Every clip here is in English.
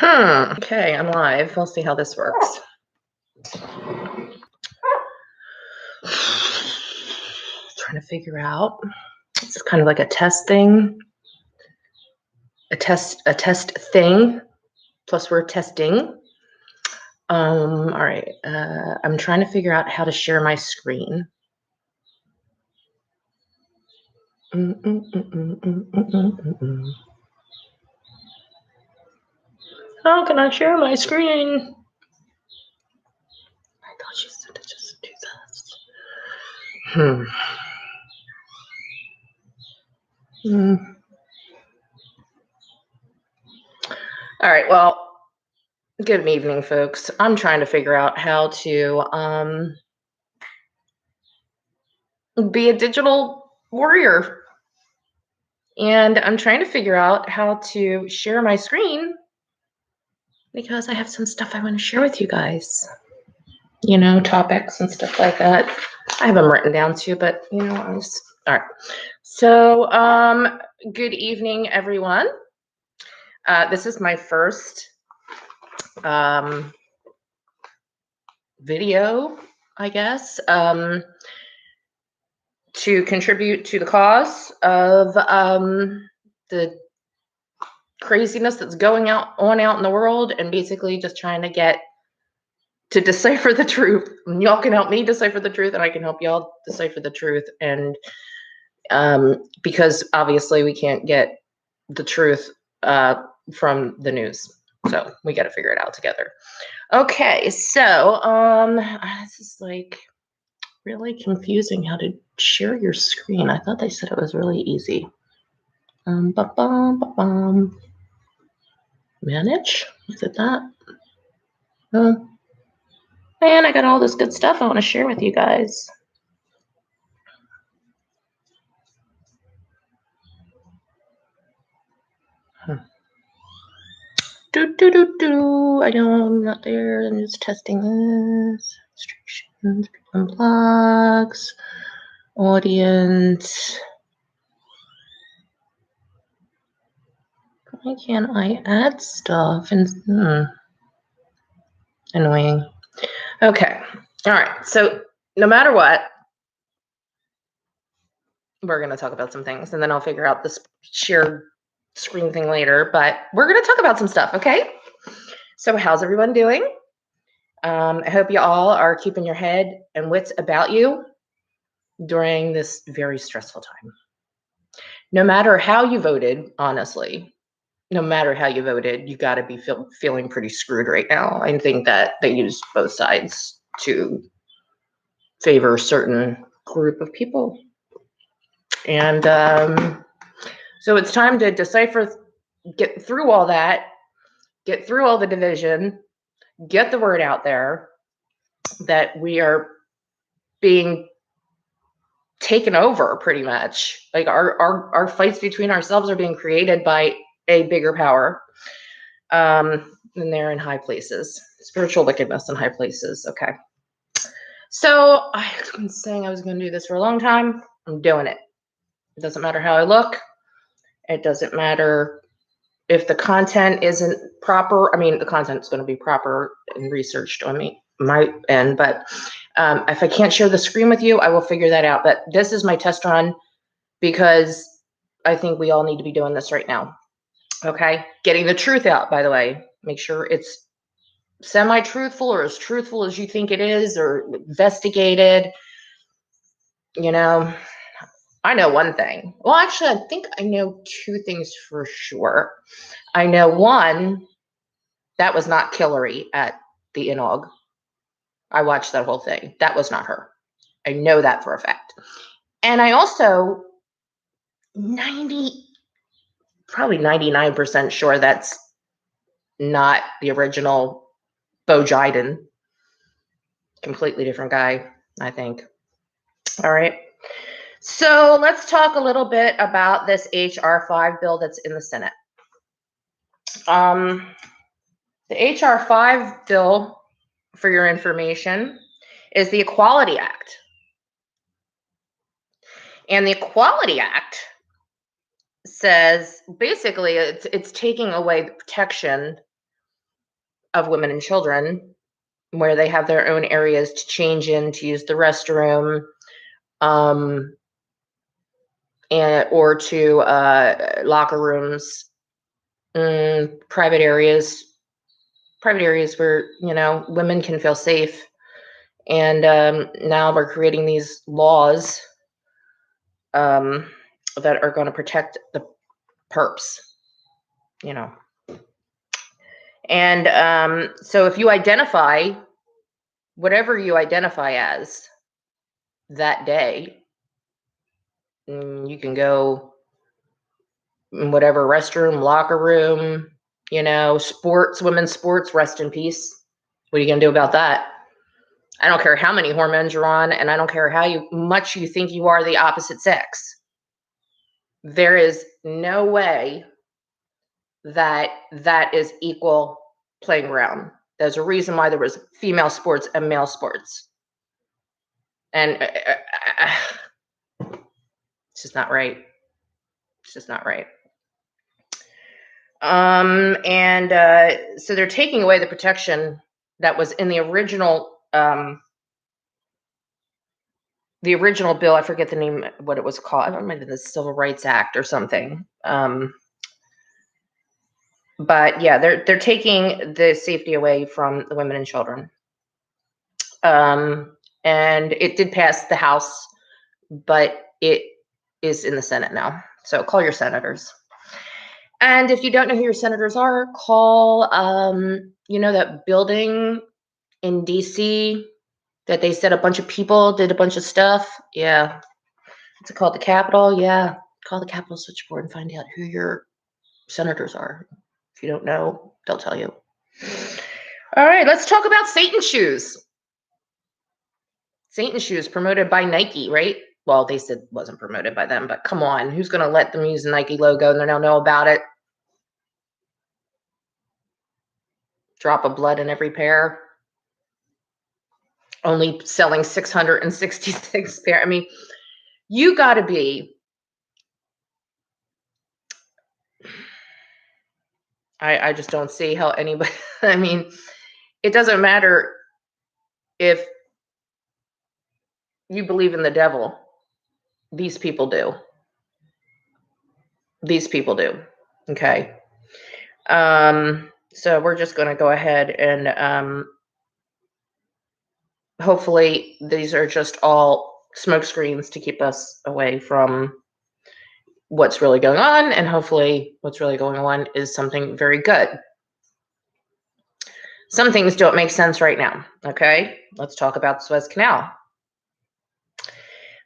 Okay, I'm live. We'll see how this works. Trying to figure out. This is kind of like a test thing. A test thing. Plus we're testing. All right. I'm trying to figure out how to share my screen. How can I share my screen? I thought she said to just do this. All right. Well, good evening, folks. I'm trying to figure out how to be a digital warrior. And I'm trying to figure out how to share my screen because I have some stuff I want to share with you guys. You know, topics and stuff like that. I have them written down too, but you know, all right. So, good evening, everyone. This is my first video, I guess, to contribute to the cause of the craziness that's going on out in the world, and basically just trying to get to decipher the truth. And y'all can help me decipher the truth, and I can help y'all decipher the truth. And because obviously we can't get the truth from the news, so we got to figure it out together. Okay, so this is like really confusing how to share your screen. I thought they said it was really easy. Manage? Is it that? Man, I got all this good stuff I want to share with you guys. I know I'm not there. I'm just testing this. Restrictions, people and blogs, audience. Why can't I add stuff? And annoying. Okay. All right. So no matter what, we're going to talk about some things, and then I'll figure out this shared screen thing later. But we're going to talk about some stuff. Okay. So how's everyone doing? I hope you all are keeping your head and wits about you during this very stressful time. No matter how you voted, honestly, no matter how you voted, you got to be feeling pretty screwed right now. I think that they use both sides to favor a certain group of people. And so it's time to decipher, get through all that, get through all the division, get the word out there that we are being taken over pretty much. Like our fights between ourselves are being created by a bigger power. And they're in high places. Spiritual wickedness in high places. Okay. So I've been saying I was going to do this for a long time. I'm doing it. It doesn't matter how I look. It doesn't matter if the content isn't proper. I mean, the content is going to be proper and researched on my end, but if I can't share the screen with you, I will figure that out. But this is my test run because I think we all need to be doing this right now. Okay. Getting the truth out, by the way. Make sure it's semi-truthful or as truthful as you think it is, or investigated. You know, I know one thing. Well, actually, I think I know two things for sure. I know one, that was not Hillary at the INAUG. I watched that whole thing. That was not her. I know that for a fact. And I also probably 99% sure that's not the original Bo Jiden. Completely different guy, I think. All right. So let's talk a little bit about this HR 5 bill that's in the Senate. The HR 5 bill, for your information, is the Equality Act. And the Equality Act says basically it's taking away the protection of women and children where they have their own areas to change in, to use the restroom, or to locker rooms, private areas where women can feel safe. And now we're creating these laws that are going to protect the perps, And so if you identify whatever you identify as that day, you can go in whatever restroom, locker room, sports, women's sports, rest in peace. What are you going to do about that? I don't care how many hormones you're on, and I don't care how much you think you are the opposite sex. There is no way that is equal playing ground. There's a reason why there was female sports and male sports. And it's just not right. It's just not right. So they're taking away the protection that was in the original bill. I forget the name, what it was called. I don't remember, the Civil Rights Act or something. But yeah, they're taking the safety away from the women and children. And it did pass the House, but it is in the Senate now. So call your senators. And if you don't know who your senators are, call, that building in DC that they said a bunch of people did a bunch of stuff. Yeah. What's it called? The Capitol? Yeah. Call the Capitol switchboard and find out who your senators are. If you don't know, they'll tell you. All right, let's talk about Satan shoes. Satan shoes promoted by Nike, right? Well, they said it wasn't promoted by them, but come on, who's going to let them use the Nike logo and they don't know about it? Drop of blood in every pair. Only selling 666 pair. I mean, you got to be. I just don't see how anybody. I mean, it doesn't matter if you believe in the devil. These people do. These people do. Okay. So we're just going to go ahead and hopefully these are just all smoke screens to keep us away from what's really going on. And hopefully what's really going on is something very good. Some things don't make sense right now. Okay. Let's talk about the Suez Canal.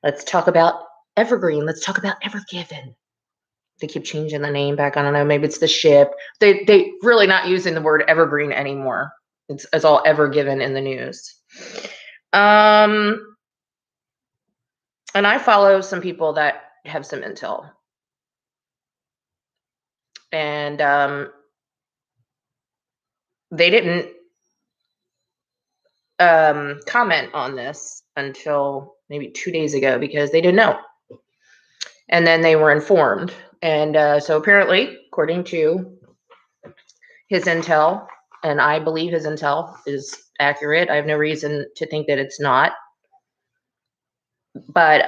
Let's talk about Evergreen. Let's talk about Ever Given. They keep changing the name back. I don't know. Maybe it's the ship. They really not using the word Evergreen anymore. It's all Ever Given in the news. And I follow some people that have some intel. And they didn't comment on this until maybe 2 days ago because they didn't know. And then they were informed. And so apparently, according to his intel, and I believe his intel is accurate. I have no reason to think that it's not. But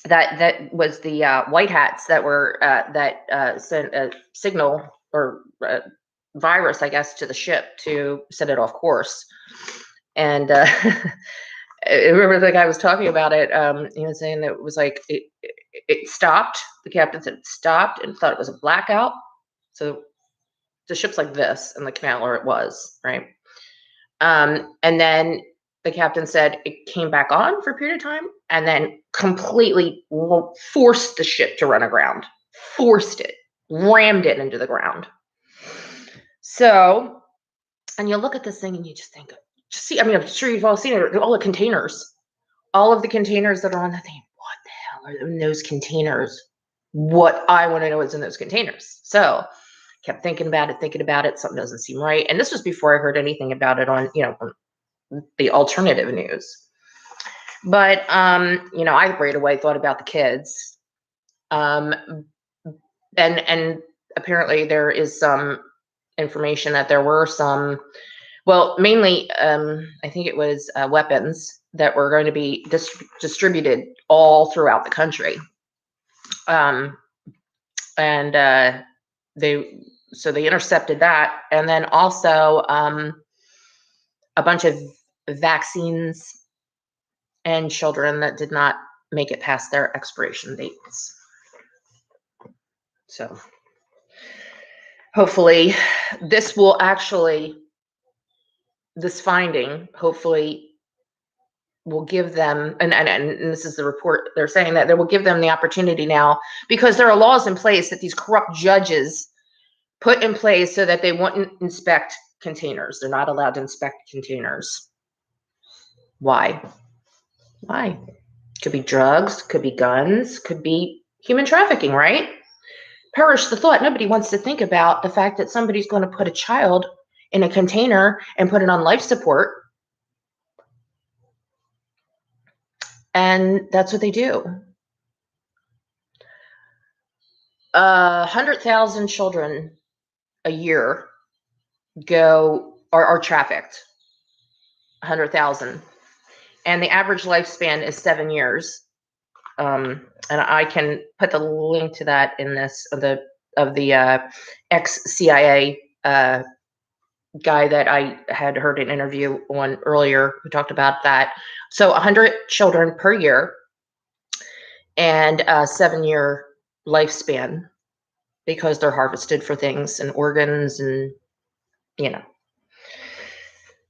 that was the white hats that were that sent a signal or virus, I guess, to the ship to set it off course. And I remember the guy was talking about it. He was saying that it was like it stopped. The captain said it stopped and thought it was a blackout. So the ship's like this in the canal, or it was, right? And then the captain said it came back on for a period of time and then completely forced the ship to run aground. Forced it, rammed it into the ground. So, and you look at this thing and you just think, I mean, I'm sure you've all seen it, all the containers. All of the containers that are on the thing. What the hell are in those containers? What I want to know is in those containers. So kept thinking about it. Something doesn't seem right. And this was before I heard anything about it on, the alternative news. But, I right away thought about the kids. And apparently there is some information that there were some, well, mainly, I think it was weapons that were going to be distributed all throughout the country. And they intercepted that, and then also a bunch of vaccines and children that did not make it past their expiration dates. So hopefully this finding hopefully will give them, and this is the report, they're saying that they will give them the opportunity now, because there are laws in place that these corrupt judges put in place so that they wouldn't inspect containers. They're not allowed to inspect containers. Why? Could be drugs, could be guns, could be human trafficking, right? Perish the thought. Nobody wants to think about the fact that somebody's going to put a child in a container and put it on life support. And that's what they do. 100,000 children a year are trafficked. 100,000. And the average lifespan is 7 years. And I can put the link to that in this of the ex-CIA guy that I had heard an interview on earlier who talked about that. So 100 children per year and a 7-year lifespan, because they're harvested for things and organs and,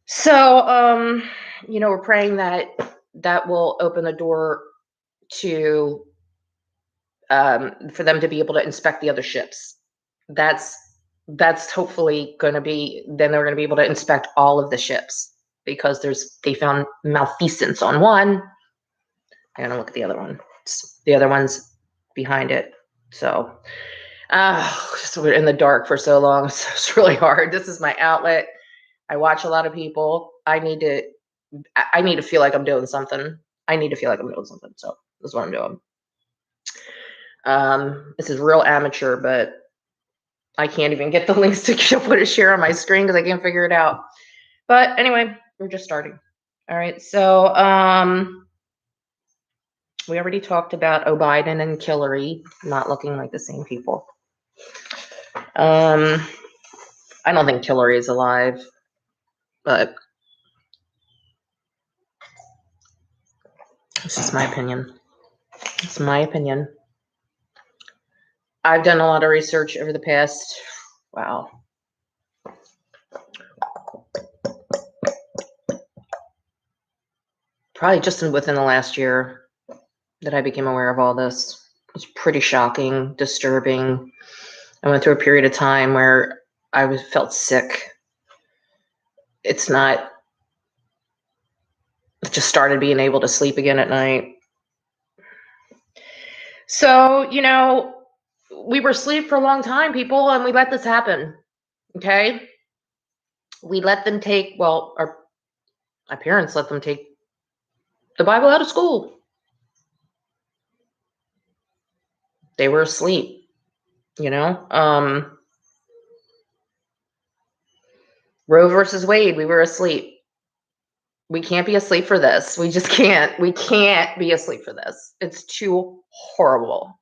So, we're praying that will open the door to for them to be able to inspect the other ships. That's hopefully going to be, then they're going to be able to inspect all of the ships, because they found malfeasance on one. I'm going to look at the other one. The other one's behind it. So, we're in the dark for so long. So it's really hard. This is my outlet. I watch a lot of people. I need to feel like I'm doing something. So that's what I'm doing. This is real amateur, but I can't even get the links to put a share on my screen because I can't figure it out. But anyway, we're just starting. All right. So we already talked about Biden and Hillary not looking like the same people. I don't think Hillary is alive, but this is my opinion. It's my opinion. I've done a lot of research over the past, probably just within the last year that I became aware of all this. It was pretty shocking, disturbing. I went through a period of time where I felt sick. Just started being able to sleep again at night. So, we were asleep for a long time, people, and we let this happen. Okay? We let them take, our parents let them take the Bible out of school. They were asleep, Roe versus Wade, we were asleep. We can't be asleep for this. We just can't. We can't be asleep for this. It's too horrible.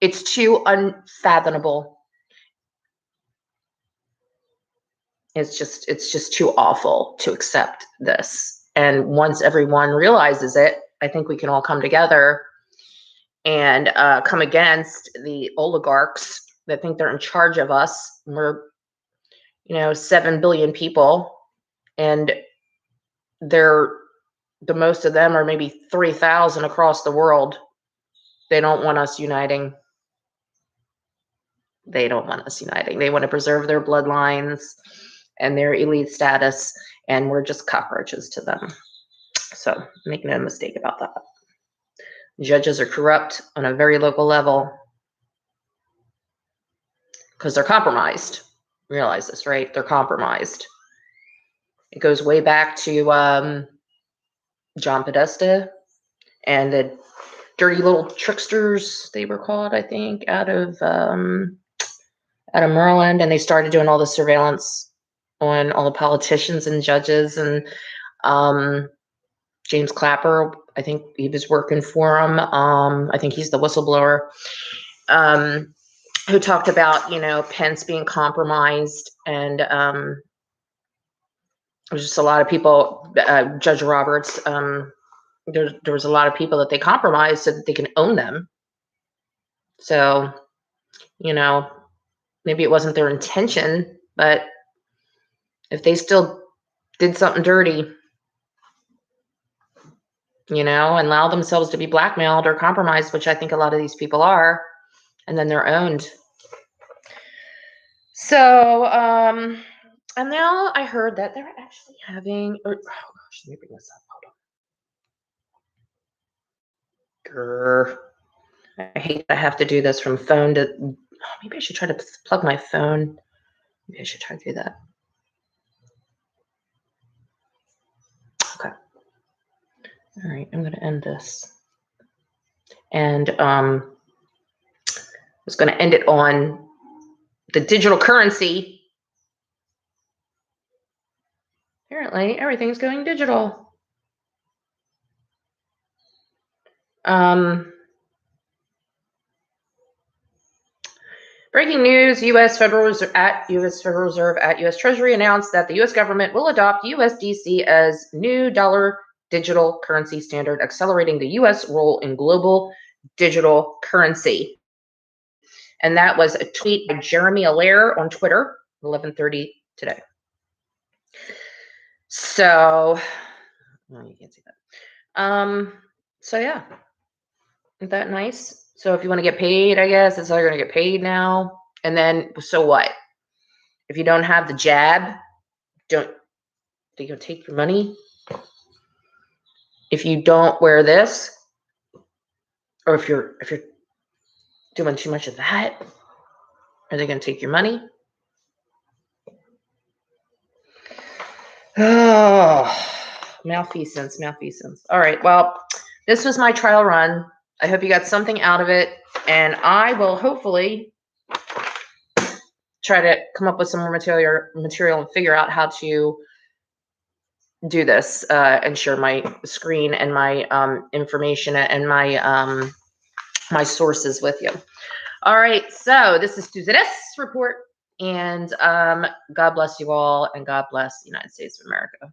It's too unfathomable. It's just too awful to accept this. And once everyone realizes it, I think we can all come together and come against the oligarchs that think they're in charge of us. We're, 7 billion people, and the most of them are maybe 3,000 across the world. They don't want us uniting. They don't want us uniting. They want to preserve their bloodlines and their elite status, and we're just cockroaches to them. So make no mistake about that. Judges are corrupt on a very local level because they're compromised. Realize this, right? They're compromised. It goes way back to John Podesta and the dirty little tricksters, they were called, I think, out of out of Maryland, and they started doing all the surveillance on all the politicians and judges. And James Clapper, I think he was working for him. I think he's the whistleblower, who talked about, Pence being compromised. And there's just a lot of people, Judge Roberts, there was a lot of people that they compromised so that they can own them. So, maybe it wasn't their intention, but if they still did something dirty, and allow themselves to be blackmailed or compromised, which I think a lot of these people are, and then they're owned. So, and now I heard that they're actually having, oh gosh, let me bring this up. Hold on. I hate that I have to do this from phone to, maybe I should try to plug my phone. Maybe I should try to do that. Okay. All right, I'm going to end this. And I was going to end it on the digital currency. Apparently, everything's going digital. Breaking news: U.S. Federal Reserve at U.S. Treasury announced that the U.S. government will adopt USDC as new dollar digital currency standard, accelerating the U.S. role in global digital currency. And that was a tweet by Jeremy Allaire on Twitter, 11:30 today. So, you can't see that. So yeah, isn't that nice? So if you want to get paid, I guess that's how you're going to get paid now. And then, so what? If you don't have the jab, they're going to take your money. If you don't wear this, or if you're doing too much of that, are they going to take your money? Oh, malfeasance. All right. Well, this was my trial run. I hope you got something out of it, and I will hopefully try to come up with some more material and figure out how to do this and share my screen and my information and my my sources with you. All right, so this is Susan Ess Report, and God bless you all, and God bless the United States of America.